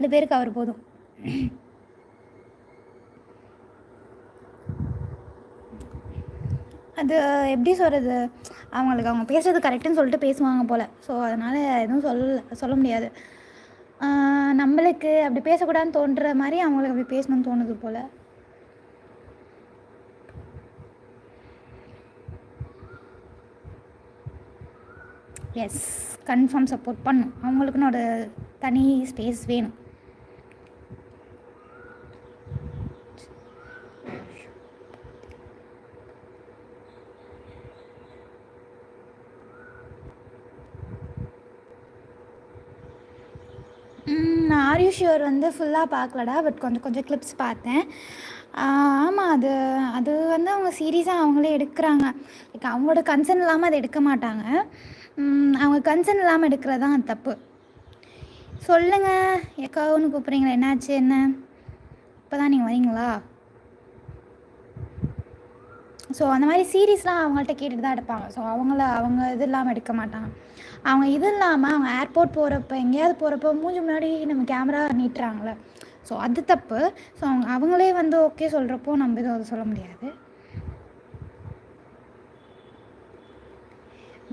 2 பேருக்கு அவர் போதும். அது எப்படி சொல்கிறது, அவங்களுக்கு அவங்க பேசுகிறது கரெக்டுன்னு சொல்லிட்டு பேசுவாங்க போல். ஸோ அதனால் எதுவும் சொல்ல முடியாது. நம்மளுக்கு அப்படி பேசக்கூடாதுன்னு தோன்ற மாதிரி அவங்களுக்கு அப்படி பேசணும்னு தோணுது போல். எஸ், கன்ஃபார்ம் சப்போர்ட் பண்ணும். அவங்களுக்குன்னு ஒரு தனி ஸ்பேஸ் வேணும். நான் ஆர் யூ ஷுவர் வந்து ஃபுல்லாக பார்க்கலடா, பட் கொஞ்சம் கிளிப்ஸ் பார்த்தேன். ஆமாம், அது வந்து அவங்க சீரியஸாக அவங்களே எடுக்கிறாங்க. லைக் அவங்களோட கன்சர்ன் இல்லாமல் அதை எடுக்க மாட்டாங்க. அவங்க கன்சர்ன் இல்லாமல் எடுக்கிறது தான் தப்பு. சொல்லுங்கள், எக்காவுன்னு கூப்பிட்றீங்களா? என்னாச்சு? என்ன இப்போ தான் நீங்கள் வரீங்களா? ஸோ அந்த மாதிரி சீரீஸ்லாம் அவங்கள்ட்ட கேட்டுட்டு தான் எடுப்பாங்க. ஸோ அவங்க இது இல்லாமல் எடுக்க மாட்டாங்க. அவங்க இது இல்லாமல் அவங்க ஏர்போர்ட் போகிறப்ப எங்கேயாவது போகிறப்ப மூஞ்சி முன்னாடி நம்ம கேமரா நீட்டுறாங்களே, ஸோ அது தப்பு. ஸோ அவங்களே வந்து ஓகே சொல்கிறப்போ நம்ம எதுவும் அதை சொல்ல முடியாது.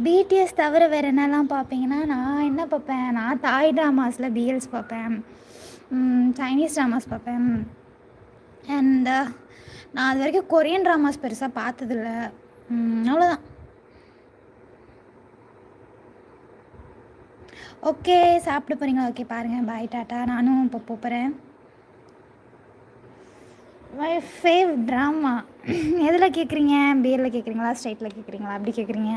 பிடிஎஸ் தவிர வேறு என்னெல்லாம் பார்ப்பீங்கன்னா, நான் என்ன பார்ப்பேன், நான் தாய் ட்ராமாஸில் பிஎல்ஸ் பார்ப்பேன், சைனீஸ் ட்ராமாஸ் பார்ப்பேன். அண்ட் நான் அது வரைக்கும் கொரியன் ட்ராமாஸ் பெருசாக பார்த்ததில்ல. அவ்வளோதான். ஓகே, சாப்பிட போகிறீங்களா? ஓகே, பாருங்கள். பாய், டாட்டா. நானும் இப்போ போகிறேன். மை ஃபேவ் ட்ராமா எதில் கேட்குறீங்க? பிஎல்ல கேட்குறீங்களா, ஸ்ட்ரைட்டில் கேட்குறீங்களா, அப்படி கேட்குறீங்க?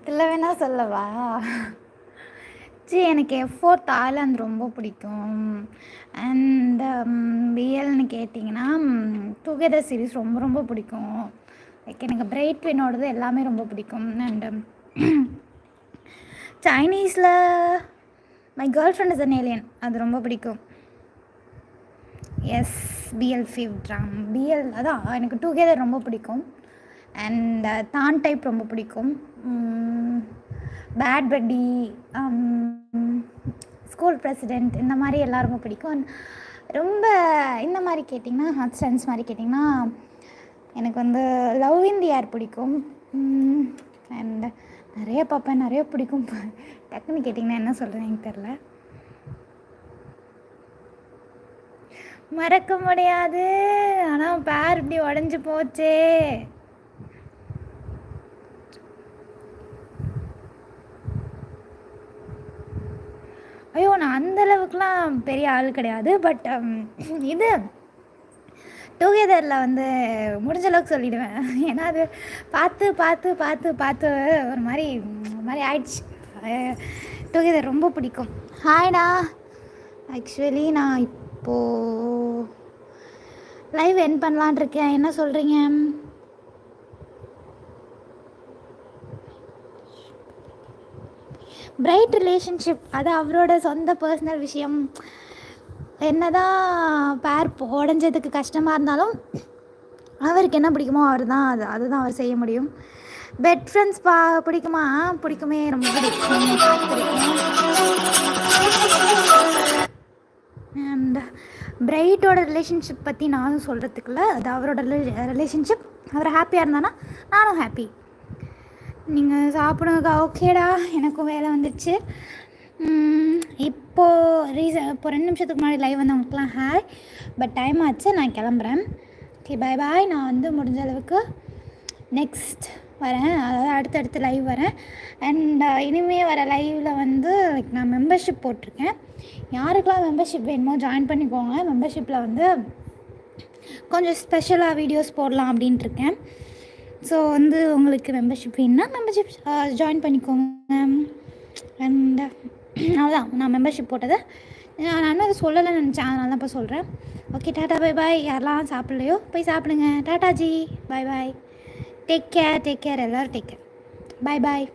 இதில் வேணால் சொல்லவா? எனக்கு F4 தாய்லாந்து ரொம்ப பிடிக்கும். அண்ட் பிஎல்னு கேட்டிங்கன்னா டுகெதர் சீரீஸ் ரொம்ப ரொம்ப பிடிக்கும். லைக் எனக்கு பிரைட் ட்வினோடது எல்லாமே ரொம்ப பிடிக்கும். அண்டு சைனீஸில் my girlfriend is an alien, அது ரொம்ப பிடிக்கும். எஸ், பிஎல் ஃபேவ் ட்ராம். பிஎல் அதான் எனக்கு டுகெதர் ரொம்ப பிடிக்கும். அண்ட் தான் டைப் ரொம்ப பிடிக்கும். பேட் பட்டி, ஸ்கூல் பிரசிடெண்ட், இந்த மாதிரி எல்லாம் ரொம்ப பிடிக்கும். ரொம்ப இந்த மாதிரி கேட்டிங்கன்னா, ஹாட் ஸ்டாண்ட்ஸ் மாதிரி கேட்டிங்கன்னா எனக்கு வந்து லவ் இன் தி ஏர் பிடிக்கும். அண்ட் நிறைய பார்ப்பேன், நிறைய பிடிக்கும். டக்குன்னு கேட்டிங்கன்னா என்ன சொல்கிறேன் எனக்கு தெரில. மறக்க முடியாது, ஆனால் பேர் இப்படி உடஞ்சி போச்சே. ஐயோ, நான் அந்தளவுக்குலாம் பெரிய ஆள் கிடையாது. பட் இது டுகெதரில் வந்து முடிஞ்ச அளவுக்கு சொல்லிவிடுவேன். ஏன்னா அது பார்த்து பார்த்து பார்த்து பார்த்து ஒரு மாதிரி ஆயிடுச்சு. டுகெதர் ரொம்ப பிடிக்கும். ஹாய்டா. ஆக்சுவலி நான் இப்போது லைவ் என் பண்ணலான் இருக்கேன். என்ன சொல்கிறீங்க? பிரைட் ரிலேஷன்ஷிப் அது அவரோட சொந்த பர்சனல் விஷயம். என்னதான் பேர் உடஞ்சதுக்கு கஷ்டமாக இருந்தாலும் அவருக்கு என்ன பிடிக்குமோ அதுதான் அவர் செய்ய முடியும். பெட் ஃப்ரெண்ட்ஸ் பிடிக்குமா? பிடிக்குமே, ரொம்ப பிடிக்கும். அண்ட் பிரைட்டோட ரிலேஷன்ஷிப் பற்றி நானும் சொல்கிறதுக்குள்ள, அது அவரோட ரிலேஷன்ஷிப். அவர் ஹாப்பியாக இருந்தானா நானும் ஹாப்பி. நீங்கள் சாப்பிடுங்க. ஓகேடா, எனக்கும் வேலை வந்துடுச்சு. இப்போது இப்போ 2 நிமிஷத்துக்கு முன்னாடி லைவ் வந்தவங்களுக்குலாம் ஹாய். பட் டைம் ஆச்சு, நான் கிளம்புறேன். ஓகே, பாய் பாய். நான் வந்து முடிஞ்ச அளவுக்கு நெக்ஸ்ட் வரேன், அதாவது அடுத்தடுத்து லைவ் வரேன். அண்ட் இனிமேல் வர லைவில் வந்து நான் மெம்பர்ஷிப் போட்டிருக்கேன். யாருக்கெல்லாம் மெம்பர்ஷிப் வேணுமோ ஜாயின் பண்ணிக்கோங்க. மெம்பர்ஷிப்பில் வந்து கொஞ்சம் ஸ்பெஷலாக வீடியோஸ் போடலாம் அப்படின்ட்டுருக்கேன். ஸோ வந்து உங்களுக்கு மெம்பர்ஷிப் வேணுன்னா மெம்பர்ஷிப் ஜாயின் பண்ணிக்கோங்க. அண்ட் அவ்வளோதான், நான் மெம்பர்ஷிப் போட்டதை நான் இன்னும் அதை சொல்லலைன்னு நினச்சேன், அதனால தான் இப்போ சொல்கிறேன். Okay, tata, bye bye. யாரெல்லாம் சாப்பிட்லையோ போய் சாப்பிடுங்க. டாட்டா ஜி, பாய் பாய். டேக் கேர், எல்லோரும் டேக் கேர். பாய் பாய்.